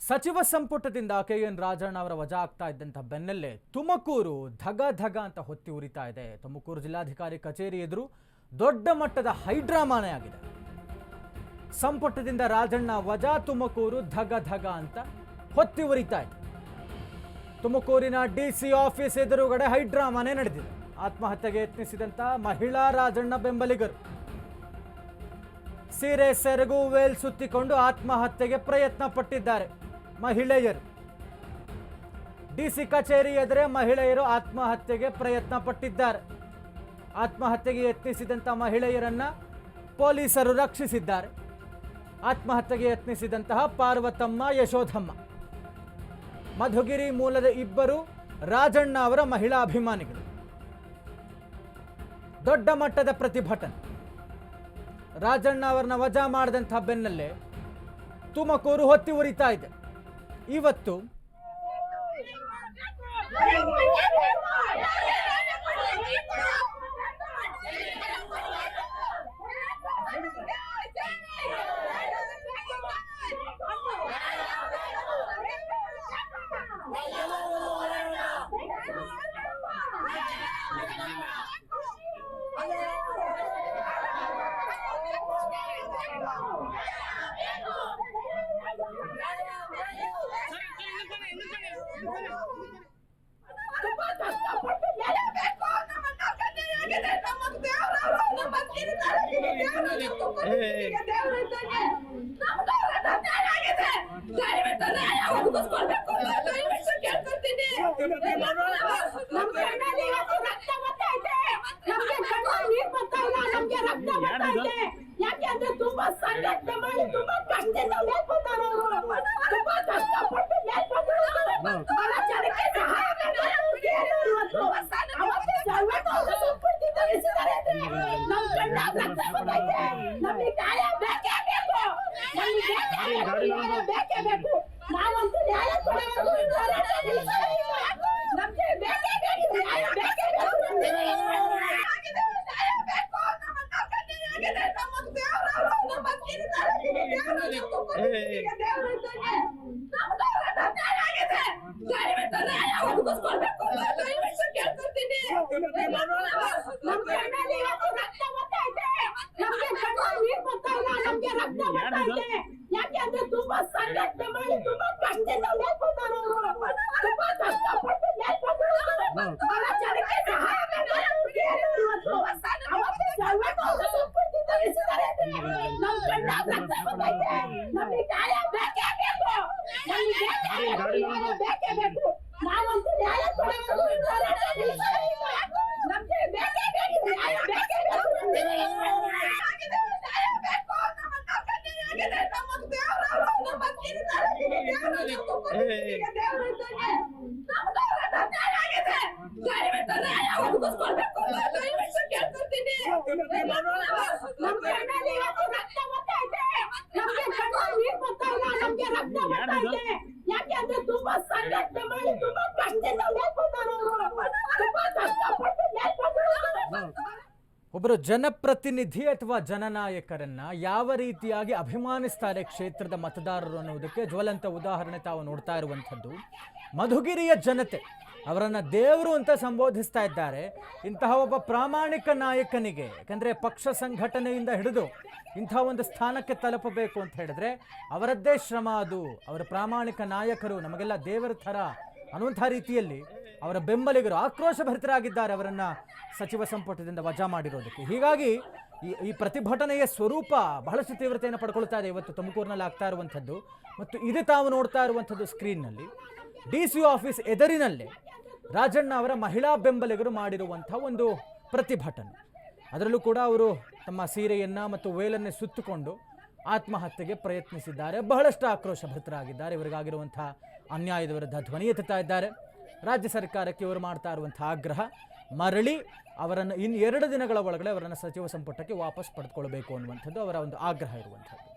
ಸಚಿವ ಸಂಪುಟದಿಂದ ಕೆಎನ್ ರಾಜಣ್ಣ ಅವರ ವಜಾ ಆಗ್ತಾ ಇದ್ದಂತ ಬೆನ್ನಲ್ಲೇ ತುಮಕೂರು ಧಗ ಧಗ ಅಂತ ಹೊತ್ತಿ ಉರಿತಾ ಇದೆ. ತುಮಕೂರು ಜಿಲ್ಲಾಧಿಕಾರಿ ಕಚೇರಿ ಎದುರು ದೊಡ್ಡ ಮಟ್ಟದ ಹೈಡ್ರಾಮಾನೇ ಆಗಿದೆ. ಸಂಪುಟದಿಂದ ರಾಜಣ್ಣ ವಜಾ, ತುಮಕೂರು ಧಗ ಧಗ ಅಂತ ಹೊತ್ತಿ ಉರಿತಾ ಇದೆ. ತುಮಕೂರಿನ ಡಿಸಿ ಆಫೀಸ್ ಎದುರುಗಡೆ ಹೈಡ್ರಾಮಾನೇ ನಡೆದಿದೆ. ಆತ್ಮಹತ್ಯೆಗೆ ಯತ್ನಿಸಿದಂತ ಮಹಿಳಾ ರಾಜಣ್ಣ ಬೆಂಬಲಿಗರು ಸೀರೆ ಸೆರಗು ವೇಲ್ ಸುತ್ತಿಕೊಂಡು ಆತ್ಮಹತ್ಯೆಗೆ ಪ್ರಯತ್ನ ಪಟ್ಟಿದ್ದಾರೆ. ಮಹಿಳೆಯರು ಡಿಸಿ ಕಚೇರಿ ಎದುರೇ ಮಹಿಳೆಯರು ಆತ್ಮಹತ್ಯೆಗೆ ಪ್ರಯತ್ನ ಪಟ್ಟಿದ್ದಾರೆ. ಆತ್ಮಹತ್ಯೆಗೆ ಯತ್ನಿಸಿದಂಥ ಮಹಿಳೆಯರನ್ನ ಪೊಲೀಸರು ರಕ್ಷಿಸಿದ್ದಾರೆ. ಆತ್ಮಹತ್ಯೆಗೆ ಯತ್ನಿಸಿದಂತಹ ಪಾರ್ವತಮ್ಮ, ಯಶೋಧಮ್ಮ ಮಧುಗಿರಿ ಮೂಲದ ಇಬ್ಬರು ರಾಜಣ್ಣ ಅವರ ಮಹಿಳಾ ಅಭಿಮಾನಿಗಳು. ದೊಡ್ಡ ಮಟ್ಟದ ಪ್ರತಿಭಟನೆ. ರಾಜಣ್ಣ ಅವರನ್ನ ವಜಾ ಮಾಡಿದಂತಹ ಬೆನ್ನಲ್ಲೇ ತುಮಕೂರು ಹೊತ್ತಿ ಉರಿತಾ ಇದೆ. ಇವತ್ತು ಯಾಕೆಂದ್ರೆ ತುಂಬಾ ಸಂಘಟನೆ ಮಾಡಿ ತುಂಬಾ ಕಷ್ಟದಿಂದ ಮೇಲ್ಬಂದವರು ತುಂಬಾ ಕಷ್ಟಪಟ್ಟು ಬಹಳ ಜನಕ್ಕೆ ಸಹಾಯ ನಮಗೆ ನ್ಯಾಯ ಬೇಕೇ ಬೇಕು. ಬೇಕೇ ಬೇಕು. ನಾವಂತೂ ನ್ಯಾಯ ಕೊಡಬೇಕು. ನಮ್ಗೆ ಬೇಕೇ ಬೇಕು. ನ್ಯಾಯ ಬೇಕೇ ಯಾಕೆಂದ್ರೆ ತುಂಬಾ ಸಂಘಟನೆ ಮಾಡಿ ತುಂಬಾ ಕಷ್ಟದಿಂದ ಮೇಲ್ಬಂದವರು ತುಂಬಾ ಕಷ್ಟಪಟ್ಟು ಬಹಳ ಜನಕ್ಕೆ ಸಹಾಯ ನಮಗೆ ನ್ಯಾಯ ಬೇಕೇ ಬೇಕು. ಬೇಕೇ ಬೇಕು. ನಾವಂತೂ ನ್ಯಾಯ ಕೊಡಬೇಕು. ನಮ್ಗೆ ಬೇಕೇ ಬೇಕು. ನ್ಯಾಯ ಬೇಕೇ ಯಾಕೆಂದ್ರೆ ತುಂಬಾ ಸಂಘಟನೆ ಮಾಡಿ ತುಂಬಾ ಕಷ್ಟದಿಂದ ಮೇಲ್ಬಂದವರು ತುಂಬಾ ಕಷ್ಟಪಟ್ಟು ಒಬ್ಬರು ಜನಪ್ರತಿನಿಧಿ ಅಥವಾ ಜನನಾಯಕರನ್ನ ಯಾವ ರೀತಿಯಾಗಿ ಅಭಿಮಾನಿಸ್ತಾರೆ ಕ್ಷೇತ್ರದ ಮತದಾರರು ಅನ್ನೋದಕ್ಕೆ ಜ್ವಲಂತ ಉದಾಹರಣೆ ತಾವು ನೋಡ್ತಾ ಇರುವಂಥದ್ದು. ಮಧುಗಿರಿಯ ಜನತೆ ಅವರನ್ನು ದೇವರು ಅಂತ ಸಂಬೋಧಿಸ್ತಾ ಇದ್ದಾರೆ. ಇಂತಹ ಒಬ್ಬ ಪ್ರಾಮಾಣಿಕ ನಾಯಕನಿಗೆ, ಯಾಕಂದರೆ ಪಕ್ಷ ಸಂಘಟನೆಯಿಂದ ಹಿಡಿದು ಇಂಥ ಒಂದು ಸ್ಥಾನಕ್ಕೆ ತಲುಪಬೇಕು ಅಂತ ಹೇಳಿದ್ರೆ ಅವರದ್ದೇ ಶ್ರಮ ಅದು. ಅವರ ಪ್ರಾಮಾಣಿಕ ನಾಯಕರು ನಮಗೆಲ್ಲ ದೇವರ ಥರ ಅನ್ನುವಂಥ ರೀತಿಯಲ್ಲಿ ಅವರ ಬೆಂಬಲಿಗರು ಆಕ್ರೋಶಭರಿತರಾಗಿದ್ದಾರೆ ಅವರನ್ನು ಸಚಿವ ಸಂಪುಟದಿಂದ ವಜಾ ಮಾಡಿರೋದಕ್ಕೆ. ಹೀಗಾಗಿ ಈ ಪ್ರತಿಭಟನೆಯ ಸ್ವರೂಪ ಬಹಳಷ್ಟು ತೀವ್ರತೆಯನ್ನು ಪಡ್ಕೊಳ್ತಾ ಇದೆ ಇವತ್ತು ತುಮಕೂರಿನಲ್ಲಿ ಆಗ್ತಾ ಇರುವಂಥದ್ದು. ಮತ್ತು ಇದು ತಾವು ನೋಡ್ತಾ ಇರುವಂಥದ್ದು ಸ್ಕ್ರೀನ್ನಲ್ಲಿ ಡಿಸಿ ಆಫೀಸ್ ಎದುರಿನಲ್ಲೇ ರಾಜಣ್ಣ ಅವರ ಮಹಿಳಾ ಬೆಂಬಲಿಗರು ಮಾಡಿರುವಂಥ ಒಂದು ಪ್ರತಿಭಟನೆ. ಅದರಲ್ಲೂ ಕೂಡ ಅವರು ತಮ್ಮ ಸೀರೆಯನ್ನು ಮತ್ತು ವೇಲನ್ನೇ ಸುತ್ತುಕೊಂಡು ಆತ್ಮಹತ್ಯೆಗೆ ಪ್ರಯತ್ನಿಸಿದ್ದಾರೆ. ಬಹಳಷ್ಟು ಆಕ್ರೋಶಭರಿತರಾಗಿದ್ದಾರೆ. ಇವರಿಗಾಗಿರುವಂಥ ಅನ್ಯಾಯದ ವಿರುದ್ಧ ಧ್ವನಿ ಎತ್ತುತ್ತಾ ಇದ್ದಾರೆ. ರಾಜ್ಯ ಸರ್ಕಾರಕ್ಕೆ ಇವರು ಮಾಡ್ತಾ ಇರುವಂಥ ಆಗ್ರಹ ಮರಳಿ ಅವರನ್ನು ಇನ್ನು 2 ದಿನಗಳ ಒಳಗಡೆ ಅವರನ್ನು ಸಚಿವ ಸಂಪುಟಕ್ಕೆ ವಾಪಸ್ ಪಡೆದುಕೊಳ್ಬೇಕು ಅನ್ನುವಂಥದ್ದು ಅವರ ಒಂದು ಆಗ್ರಹ ಇರುವಂಥದ್ದು.